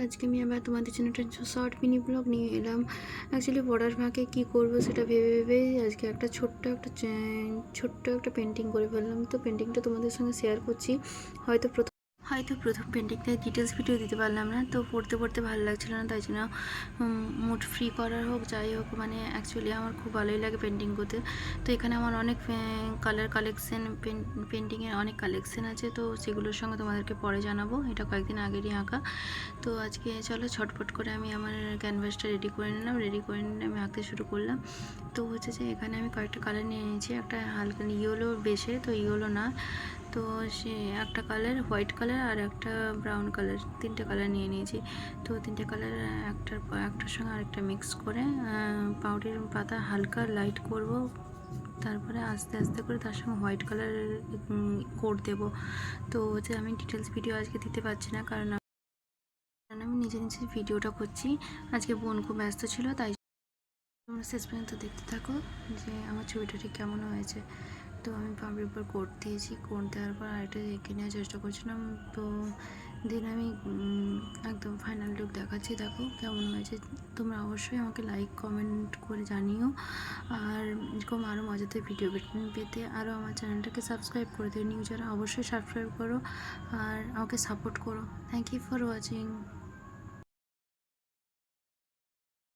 আজকে আমি আবার তোমাদের জন্য একটা শর্ট মিনি ব্লগ নিয়ে এলাম। অ্যাকচুয়ালি পড়ার ফাঁকে কী করবো সেটা ভেবে ভেবেই আজকে একটা ছোট্ট একটা পেন্টিং করে ফেললাম। তো পেন্টিংটা তোমাদের সঙ্গে শেয়ার করছি। হয়তো প্রথম পেন্টিংটায় ডিটেলস ভিডিও দিতে পারলাম না, তো পড়তে পড়তে ভালো লাগছিলো না, তাই জন্য মুড ফ্রি করার হোক যাই হোক, মানে অ্যাকচুয়ালি আমার খুব ভালোই লাগে পেন্টিং করতে। তো এখানে আমার অনেক কালার কালেকশন, পেন্টিংয়ের অনেক কালেকশন আছে, তো সেগুলোর সঙ্গে তোমাদেরকে পরে জানাবো। এটা কয়েকদিন আগেরই আঁকা। তো আজকে চলো ছটফট করে আমি আমার ক্যানভাসটা রেডি করে নিলাম। আমি আঁকতে শুরু করলাম। তো হচ্ছে যে এখানে আমি কয়েকটা কালার নিয়ে নিয়েছি। একটা হালকা ইয়েলো বেশে, তো ইয়েলো না, তো সে একটা কালার হোয়াইট কালার আর একটা ব্রাউন কালার, তিনটে কালার নিয়ে নিয়েছি। তো তিনটে কালার একটার সঙ্গে আরেকটা মিক্স করে পাউডার পাতা হালকা লাইট করব, তারপরে আস্তে আস্তে করে তার সঙ্গে হোয়াইট কালার কোড দেবো। তো হচ্ছে আমি ডিটেলস ভিডিও আজকে দিতে পারছি না, কারণ আমি নিজে ভিডিওটা করছি। আজকে বোন খুব ব্যস্ত ছিল, তাই তোমরা শেষ পর্যন্ত দেখতে থাকো যে আমার ছবিটা ঠিক কেমন হয়েছে। তো আমি পাপড়ির উপর কোট দিয়েছি, কোট দেওয়ার পর আরেকটা এঁকে নেওয়ার চেষ্টা করছিলাম। তো দেন আমি একদম ফাইনাল লুক দেখাচ্ছি, দেখো কেমন হয়েছে। তোমরা অবশ্যই আমাকে লাইক কমেন্ট করে জানিও, আর এরকম আরও মজাদার ভিডিও পেতে আরও আমার চ্যানেলটাকে সাবস্ক্রাইব করে দিও। নিউ যারা অবশ্যই সাবস্ক্রাইব করো আর আমাকে সাপোর্ট করো। Thank you for watching.